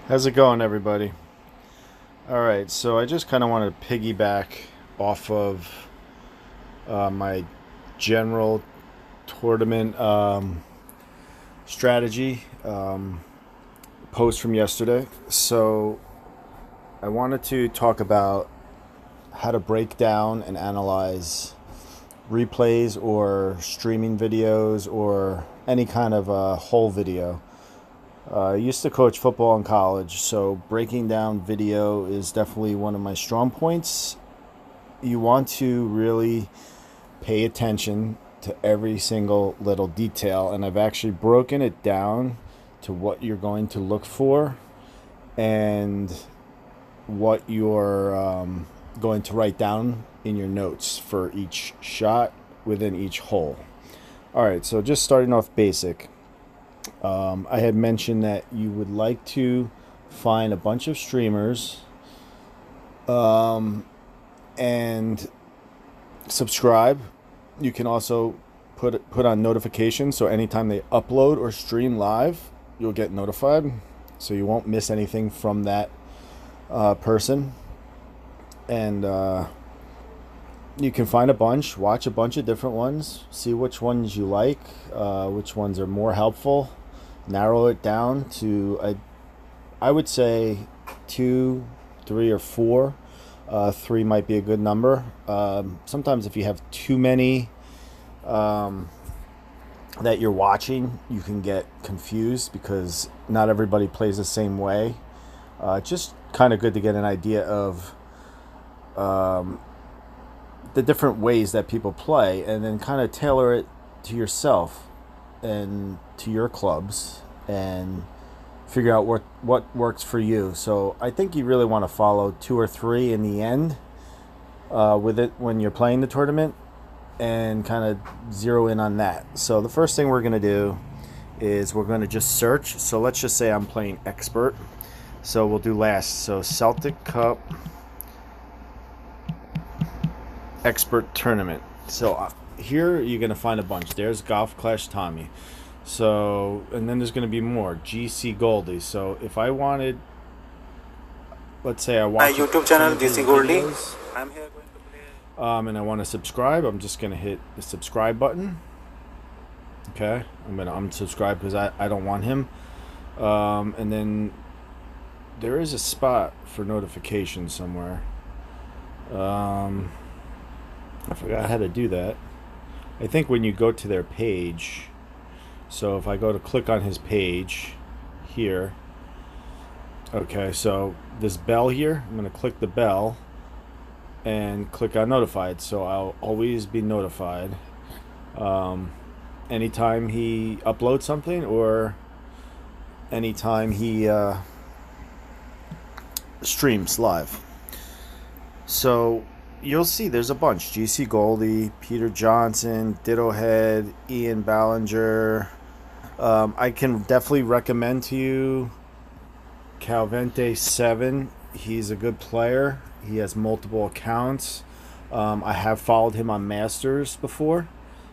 How's it going, everybody? All right, so I just kind of want to piggyback off of my general tournament strategy post from yesterday. So I wanted to talk about how to break down and analyze replays or streaming videos or any kind of whole video. I used to coach football in college, so breaking down video is definitely one of my strong points. You want to really pay attention to every single little detail, and I've actually broken it down to what you're going to look for and what you're going to write down in your notes for each shot within each hole. All right, so just starting off basic. I had mentioned that you would like to find a bunch of streamers and subscribe. You can also put on notifications, so anytime they upload or stream live, you'll get notified, so you won't miss anything from that person. And you can find a bunch, watch a bunch of different ones, see which ones you like, which ones are more helpful, narrow it down to I would say 2, 3, or 4. 3 might be a good number. Sometimes if you have too many that you're watching, you can get confused because not everybody plays the same way. Just kind of good to get an idea of the different ways that people play, and then kind of tailor it to yourself and to your clubs and figure out what works for you. So I think you really want to follow 2 or 3 in the end with it when you're playing the tournament, and kind of zero in on that. So the first thing we're going to do is we're going to just search. So let's just say I'm playing expert. So we'll do last. So Celtic Cup expert tournament. So here you're going to find a bunch. There's Golf Clash Tommy. So, and then there's going to be more. GC Goldie. So if I wanted, let's say I My watch YouTube some channel of his GC Goldie. videos, I'm here going to play. and I want to subscribe, I'm just going to hit the subscribe button. Okay, I'm going to unsubscribe because I don't want him. And then there is a spot for notifications somewhere. I forgot how to do that. I think when you go to their page, so if I go to click on his page here, okay, so this bell here, I'm going to click the bell and click on notified, so I'll always be notified anytime he uploads something or anytime he streams live. So you'll see there's a bunch. GC Goldie, Peter Johnson, Ditto Head, Ian Ballinger. I can definitely recommend to you Calvente7. He's a good player. He has multiple accounts. I have followed him on Masters before.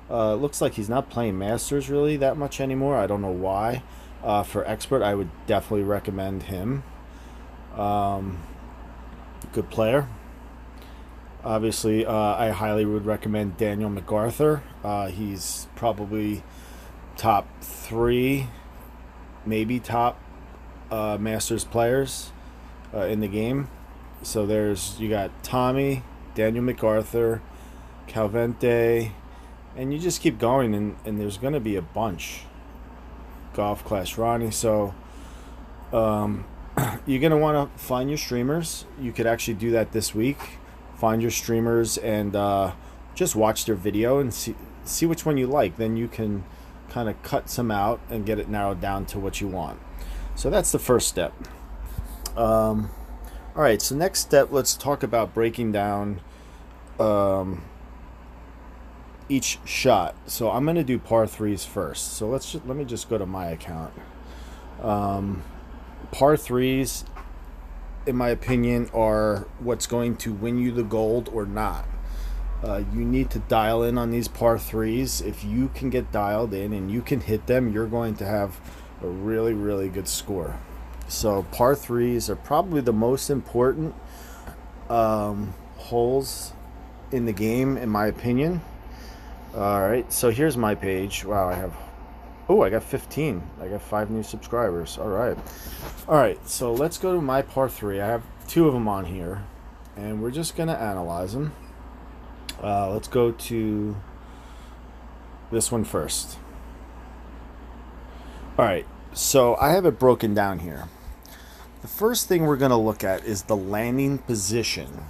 Looks like he's not playing Masters really that much anymore. I don't know why. For expert, I would definitely recommend him. Good player. Obviously, I highly would recommend Daniel MacArthur. He's probably top 3, maybe top Masters players in the game. So you got Tommy, Daniel MacArthur, Calvente, and you just keep going, and there's going to be a bunch. Golf Clash Ronnie. So you're going to want to find your streamers. You could actually do that this week. Find your streamers and just watch their video and see which one you like. Then you can kind of cut some out and get it narrowed down to what you want. So that's the first step. All right, so next step, let's talk about breaking down each shot. So I'm going to do par 3s first. So let me just go to my account. Par 3s, in my opinion, are what's going to win you the gold or not. You need to dial in on these par 3s. If you can get dialed in and you can hit them, you're going to have a really, really good score. So par threes are probably the most important holes in the game, in my opinion. All right, so here's my page. Wow, I got 15. I got 5 new subscribers. All right, so let's go to my par three. I have 2 of them on here, and we're just gonna analyze them. Let's go to this one first. All right, so I have it broken down here. The first thing we're going to look at is the landing position.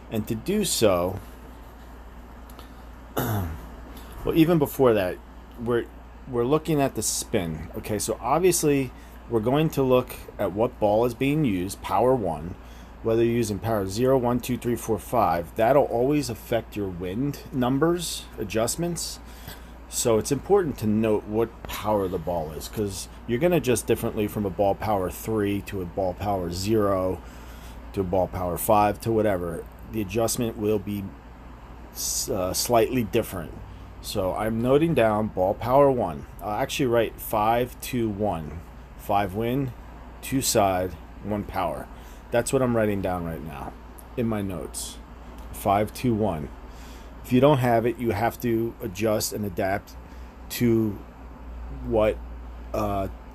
And to do so, well, even before that, we're looking at the spin. Okay, so obviously we're going to look at what ball is being used, power 1, whether you're using power 0, 1, 2, 3, 4, 5. That'll always affect your wind numbers, adjustments. So it's important to note what power the ball is, because you're going to adjust differently from a ball power 3 to a ball power 0 to a ball power 5 to whatever. The adjustment will be slightly different. So I'm noting down ball power 1. I'll actually write 5, 2, 1. 5 wind, 2 side, 1 power. That's what I'm writing down right now in my notes. 5, 2, 1. If you don't have it, you have to adjust and adapt to what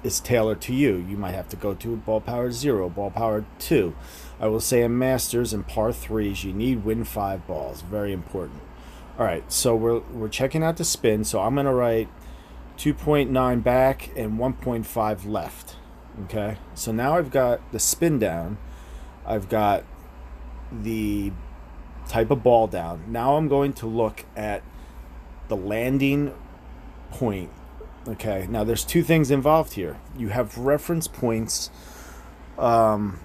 is tailored to you. You might have to go to ball power 0, ball power 2. I will say in Masters and par 3s, you need wind 5 balls. Very important. All right, so we're checking out the spin. So I'm going to write 2.9 back and 1.5 left. Okay, so now I've got the spin down. I've got the type of ball down. Now I'm going to look at the landing point. Okay, now there's 2 things involved here. You have reference points from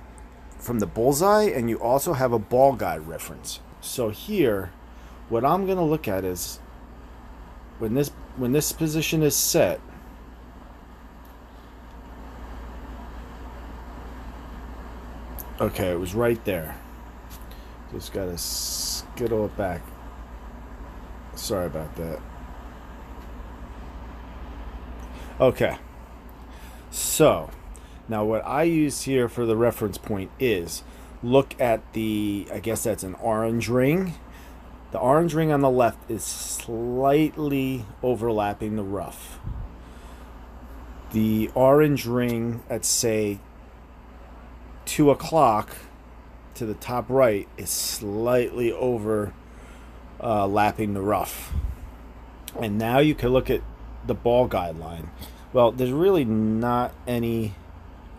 the bullseye, and you also have a ball guide reference. So here, what I'm going to look at is when this position is set, okay, it was right there. Just gotta skittle it back. Sorry about that. Okay. So, now what I use here for the reference point is look at I guess that's an orange ring. The orange ring on the left is slightly overlapping the rough. The orange ring at, say, 2 o'clock to the top right is slightly overlapping the rough. And now you can look at the ball guideline. Well, there's really not any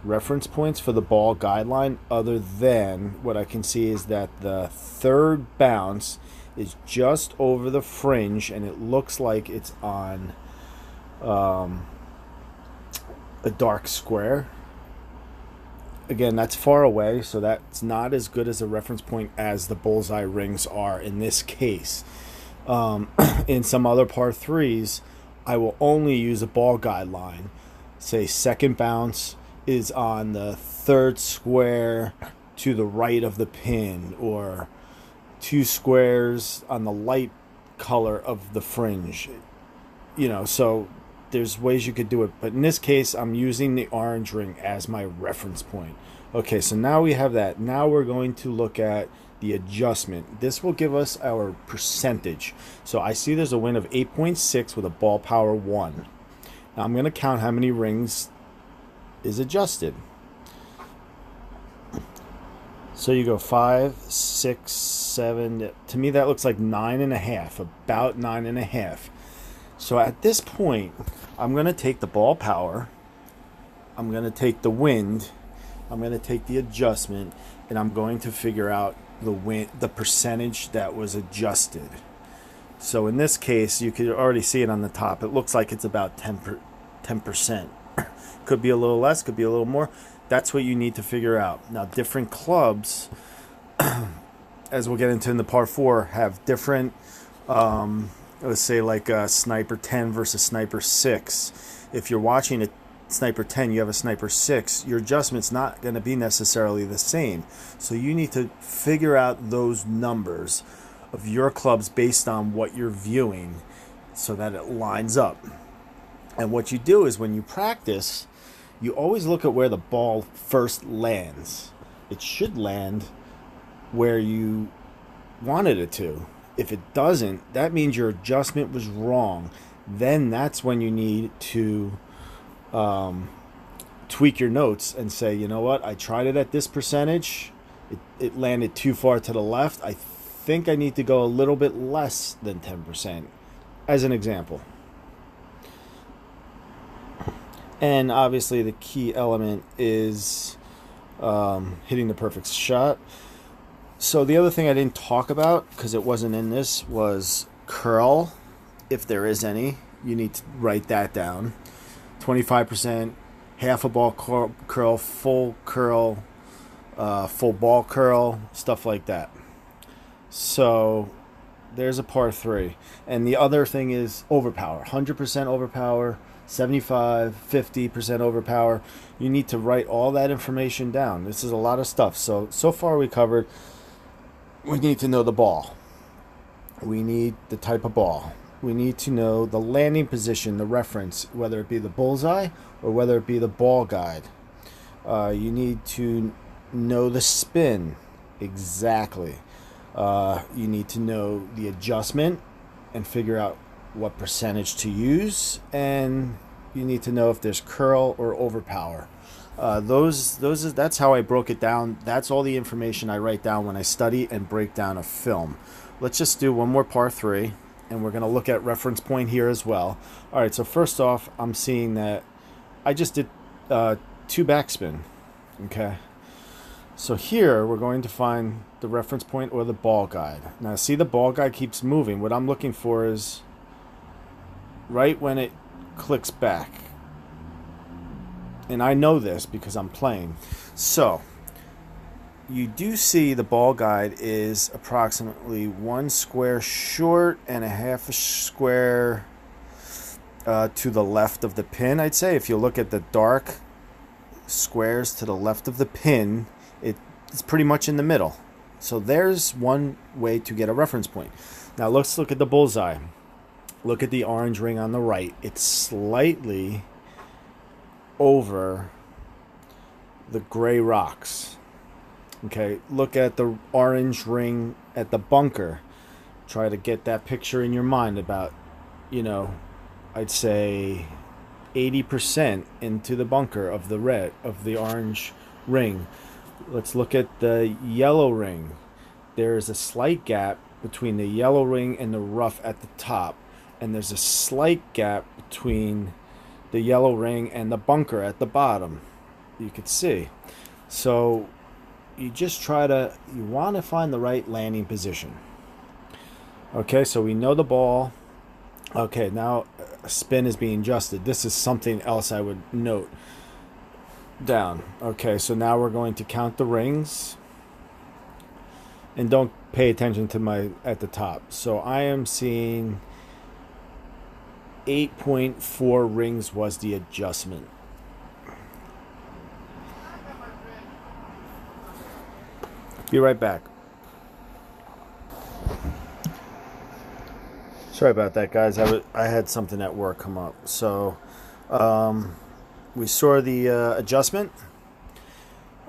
reference points for the ball guideline other than what I can see is that the 3rd bounce is just over the fringe, and it looks like it's on a dark square. Again, that's far away, so that's not as good as a reference point as the bullseye rings are in this case. In some other par 3s, I will only use a ball guideline. Say 2nd bounce is on the 3rd square to the right of the pin, or 2 squares on the light color of the fringe. So there's ways you could do it, but in this case I'm using the orange ring as my reference point. Okay, so now we have that. Now we're going to look at the adjustment. This will give us our percentage. So I see there's a wind of 8.6 with a ball power 1. Now I'm going to count how many rings is adjusted. So you go 5, 6, 7. To me that looks like 9.5, about 9.5. So at this point, I'm going to take the ball power, I'm going to take the wind, I'm going to take the adjustment, and I'm going to figure out the percentage that was adjusted. So in this case, you can already see it on the top. It looks like it's about 10%. Could be a little less, could be a little more. That's what you need to figure out. Now, different clubs, as we'll get into in the par 4, have different let's say like a Sniper 10 versus Sniper 6. If you're watching a Sniper 10, you have a Sniper 6, your adjustment's not going to be necessarily the same. So you need to figure out those numbers of your clubs based on what you're viewing so that it lines up. And what you do is when you practice, you always look at where the ball first lands. It should land where you wanted it to. If it doesn't, that means your adjustment was wrong. Then that's when you need to tweak your notes and say, you know what, I tried it at this percentage. It landed too far to the left. I think I need to go a little bit less than 10%, as an example. And obviously the key element is hitting the perfect shot. So the other thing I didn't talk about, because it wasn't in this, was curl. If there is any, you need to write that down. 25%, half a ball curl, full curl, full ball curl, stuff like that. So there's a par 3. And the other thing is overpower. 100% overpower, 75, 50% overpower. You need to write all that information down. This is a lot of stuff. So far we covered, we need to know the ball. We need the type of ball. We need to know the landing position, the reference, whether it be the bullseye or whether it be the ball guide. You need to know the spin exactly. You need to know the adjustment and figure out what percentage to use, and you need to know if there's curl or overpower. That's how I broke it down. That's all the information I write down when I study and break down a film. Let's just do one more par 3, and we're going to look at reference point here as well. All right, so first off, I'm seeing that I just did 2 backspin. Okay, so here we're going to find the reference point or the ball guide. Now see, the ball guide keeps moving. What I'm looking for is right when it clicks back. And I know this because I'm playing. So you do see the ball guide is approximately 1 square short and a half a square to the left of the pin, I'd say. If you look at the dark squares to the left of the pin, it's pretty much in the middle. So there's one way to get a reference point. Now let's look at the bullseye. Look at the orange ring on the right. It's slightly over the gray rocks. Okay, look at the orange ring at the bunker. Try to get that picture in your mind about, I'd say 80% into the bunker of the orange ring. Let's look at the yellow ring. There is a slight gap between the yellow ring and the rough at the top, and there's a slight gap between the yellow ring and the bunker at the bottom. You could see. So you want to find the right landing position. Okay, so we know the ball. Okay, now spin is being adjusted. This is something else I would note down. Okay, so now we're going to count the rings. And don't pay attention to at the top. So I am seeing 8.4 rings was the adjustment. Be right back. Sorry about that, guys. I had something at work come up. So we saw the adjustment.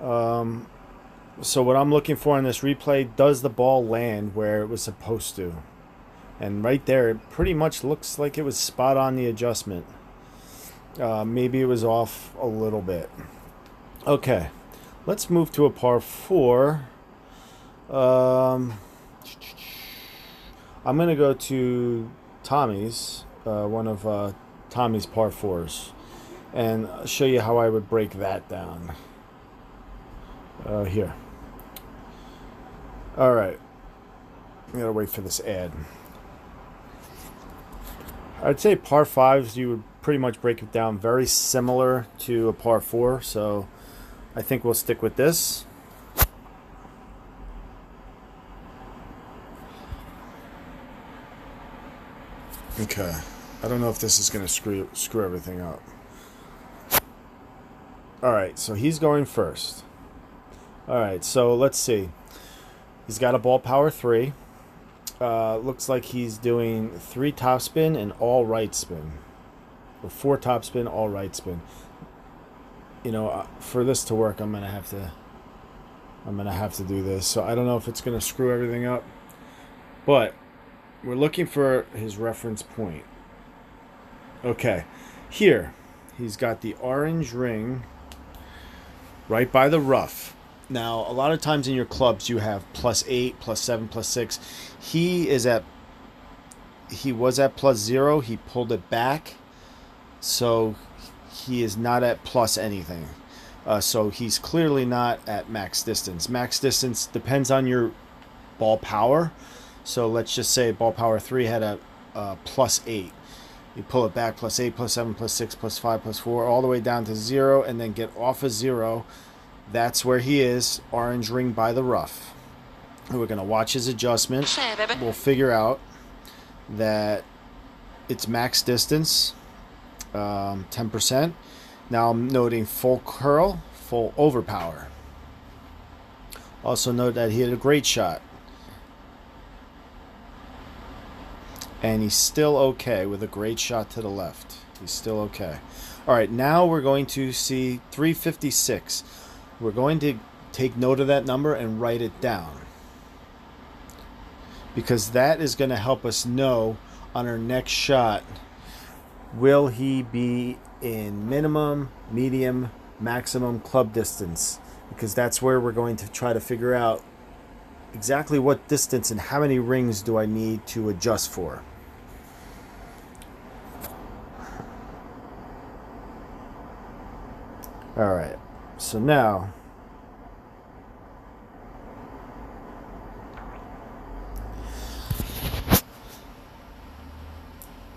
So what I'm looking for in this replay, does the ball land where it was supposed to? And right there, it pretty much looks like it was spot on the adjustment. Maybe it was off a little bit. Okay, let's move to a par 4. I'm going to go to Tommy's, one of Tommy's par 4s, and show you how I would break that down. Here. All right. I gotta wait for this ad. I'd say par 5s, you would pretty much break it down very similar to a par 4, so I think we'll stick with this. Okay. I don't know if this is going to screw everything up. All right, so he's going first. All right, so let's see. He's got a ball power 3. Looks like he's doing 3 topspin and all right spin. Or 4 topspin, all right spin. you know, for this to work, I'm gonna have to do this. So I don't know if it's gonna screw everything up, but we're looking for his reference point. Okay, here he's got the orange ring right by the rough. Now, a lot of times in your clubs you have +8, +7, +6. He is at he was at +0. He pulled it back, so he is not at plus anything. So he's clearly not at max distance. Max distance depends on your ball power. So let's just say ball power 3 had a +8. You pull it back +8, +7, +6, +5, +4, all the way down to 0, and then get off of 0. That's where he is, orange ring by the rough. And we're going to watch his adjustment. We'll figure out that it's max distance, 10%. Now I'm noting full curl, full overpower. Also note that he had a great shot. And he's still okay with a great shot to the left. He's still okay. All right, now we're going to see 356. We're going to take note of that number and write it down, because that is going to help us know on our next shot, will he be in minimum, medium, maximum club distance? Because that's where we're going to try to figure out exactly what distance and how many rings do I need to adjust for. All right, so now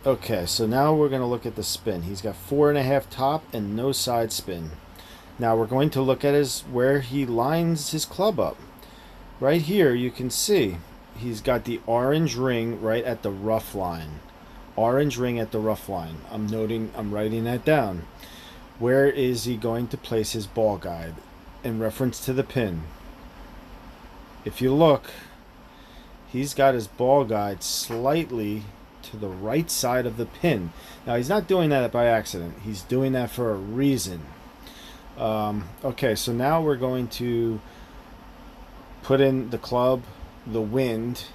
okay, so now we're going to look at the spin. He's got 4.5 top and no side spin. Now we're going to look at where he lines his club up. Right here you can see he's got the orange ring right at the rough line. Orange ring at the rough line. I'm writing that down. Where is he going to place his ball guide in reference to the pin? If you look, he's got his ball guide slightly to the right side of the pin. Now he's not doing that by accident. He's doing that for a reason. Okay, so now we're going to put in the club, the wind.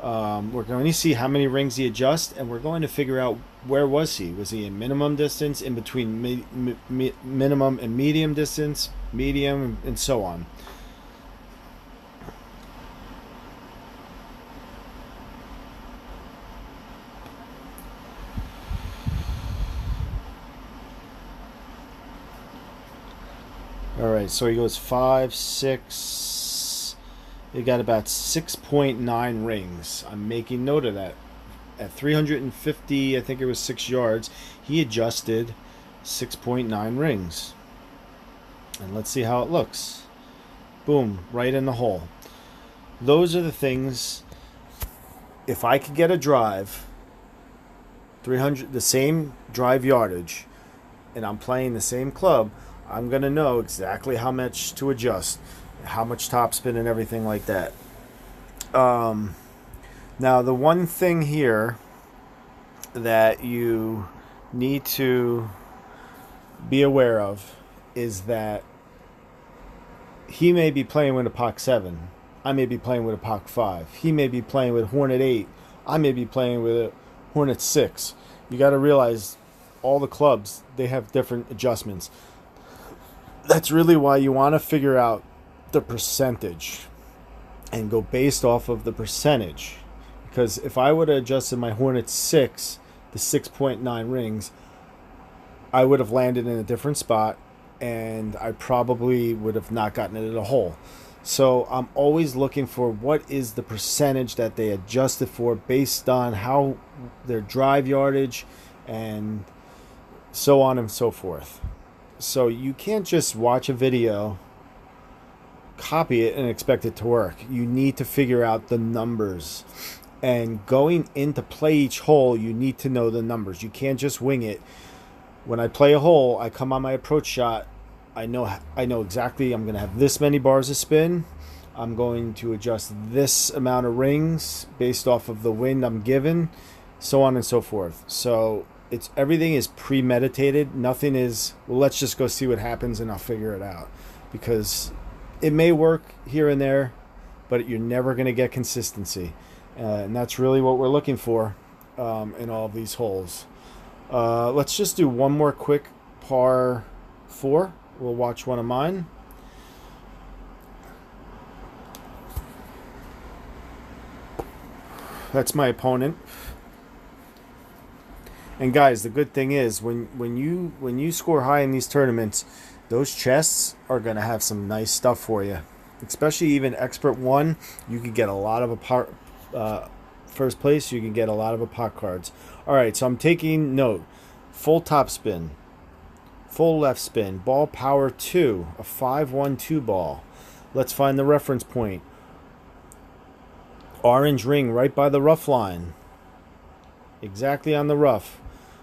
We're going to see how many rings he adjusts, and we're going to figure out where was he. Was he in minimum distance, in between minimum and medium distance, medium, and so on. All right, so he goes 5, 6. He got about 6.9 rings. I'm making note of that. At 350, I think it was 6 yards, he adjusted 6.9 rings. And let's see how it looks. Boom, right in the hole. Those are the things. If I could get a drive, 300, the same drive yardage, and I'm playing the same club, I'm going to know exactly how much to adjust, how much topspin and everything like that. Now, the one thing here that you need to be aware of is that he may be playing with a POC 7. I may be playing with a POC 5. He may be playing with Hornet 8. I may be playing with a Hornet 6. You got to realize all the clubs, they have different adjustments. That's really why you want to figure out the percentage and go based off of the percentage. Because if I would have adjusted my Hornet 6 to 6.9 rings, I would have landed in a different spot, and I probably would have not gotten it in a hole. So I'm always looking for what is the percentage that they adjusted for based on how their drive yardage and so on and so forth. So you can't just watch a video, copy it, and expect it to work. You need to figure out the numbers. And going into play each hole, you need to know the numbers. You can't just wing it. When I play a hole, I come on my approach shot. I know exactly I'm going to have this many bars of spin. I'm going to adjust this amount of rings based off of the wind I'm given, so on and so forth. So it's everything is premeditated. Nothing is, well, let's just go see what happens and I'll figure it out. Because it may work here and there, but you're never going to get consistency. And that's really what we're looking for in all of these holes. Let's just do one more quick par 4. We'll watch one of mine. That's my opponent. And guys, the good thing is when you score high in these tournaments, those chests are going to have some nice stuff for you. Especially even Expert 1, you can get a lot of first place, you can get a lot of pot cards. All right, so I'm taking note. Full top spin, full left spin, ball power 2, a 5-1-2 ball. Let's find the reference point. Orange ring right by the rough line. Exactly on the rough.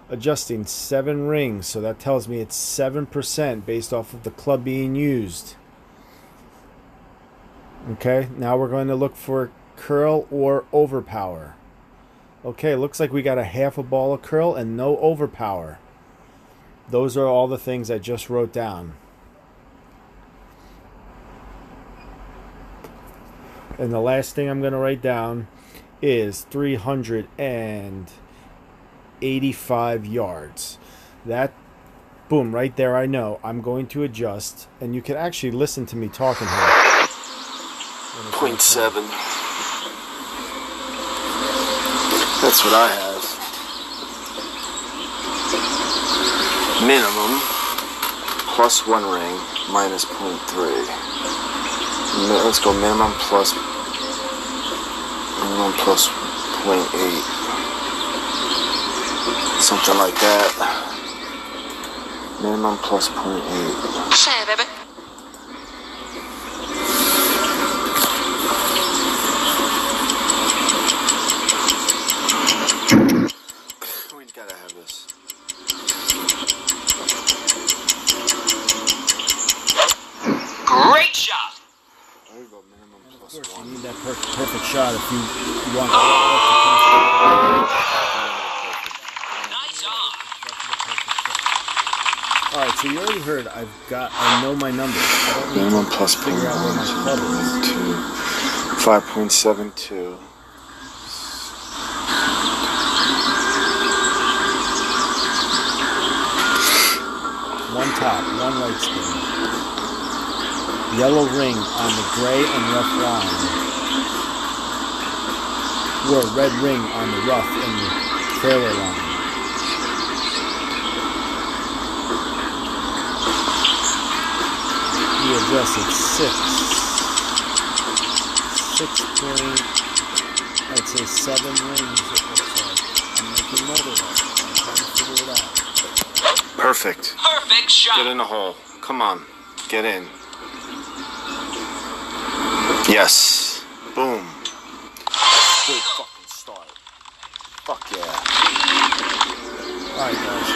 Adjusting 7 rings, so that tells me it's 7% based off of the club being used. Okay, now we're going to look for curl or overpower. Okay, looks like we got a half a ball of curl and no overpower. Those are all the things I just wrote down. And the last thing I'm going to write down is 385 yards. That, boom, right there I know. I'm going to adjust. And you can actually listen to me talking here. 0.7. That's what I have. Minimum plus 1 ring minus 0.3. Let's go minimum plus 0.8. Something like that. Minimum plus 0.8. Share, baby. We gotta have this. Great shot. There we go, minimum plus Of course, 1. you need that perfect shot if you want. Nice on. All right, so you already heard. I know my numbers. I don't need Minimum to plus figure out where my club is. 5.72. One top, one right spin. Yellow ring on the gray and rough line. Or red ring on the rough and the trailer line. We adjusted 6 point, I'd say 7 rings it looks like. I'm making note of that. I'm trying to figure it out. Perfect. Perfect shot. Get in the hole. Come on. Get in. Yes. Boom. Good fucking start. Fuck yeah. Alright guys.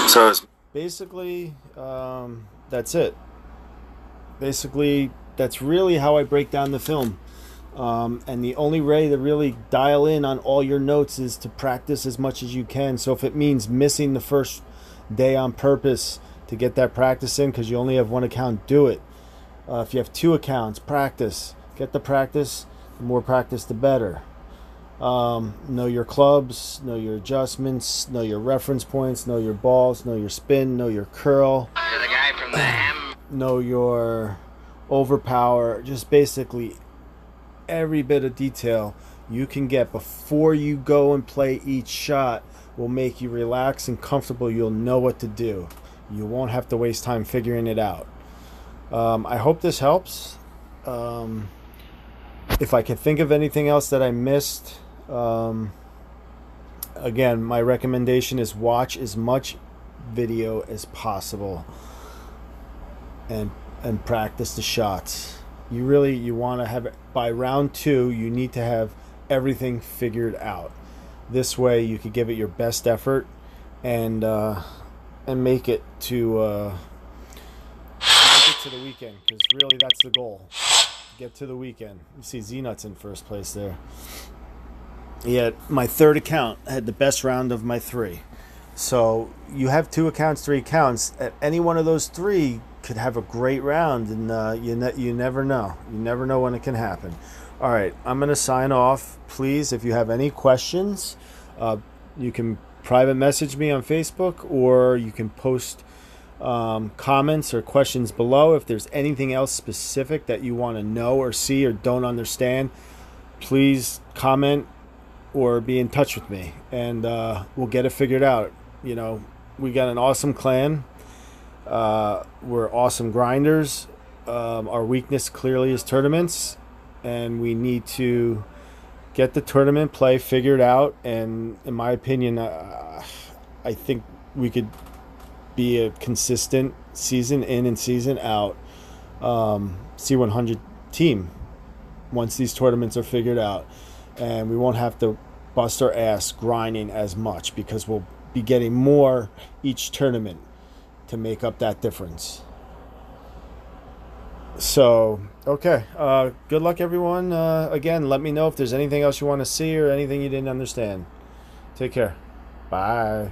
So it's Basically, that's it. Basically, that's really how I break down the film. And the only way to really dial in on all your notes is to practice as much as you can. So if it means missing the first day on purpose to get that practice in because you only have one account, do it. If you have 2 accounts, practice. Get the practice. The more practice, the better. Know your clubs, know your adjustments, know your reference points, know your balls, know your spin, know your curl. You're the guy from the ham. Know your overpower. Just basically every bit of detail you can get before you go and play each shot will make you relax and comfortable. You'll know what to do. You won't have to waste time figuring it out. I hope this helps. If I can think of anything else that I missed, again, my recommendation is watch as much video as possible and practice the shots. You want to have it by round 2. You need to have everything figured out. This way, you could give it your best effort and make it to the weekend. Because really, that's the goal. Get to the weekend. You see Z-Nuts in first place there. Yet my third account had the best round of my three. So you have two accounts, three accounts. Any one of those three could have a great round, and you never know. You never know when it can happen. All right, I'm gonna sign off. Please, if you have any questions, you can private message me on Facebook, or you can post comments or questions below. If there's anything else specific that you want to know or see or don't understand, please comment or be in touch with me, and we'll get it figured out. You know, we got an awesome clan. We're awesome grinders. Our weakness clearly is tournaments, and we need to get the tournament play figured out. And in my opinion, I think we could be a consistent season in and season out C100 team once these tournaments are figured out, and we won't have to bust our ass grinding as much because we'll be getting more each tournament to make up that difference. So, okay. Good luck, everyone. Again, let me know if there's anything else you want to see or anything you didn't understand. Take care. Bye.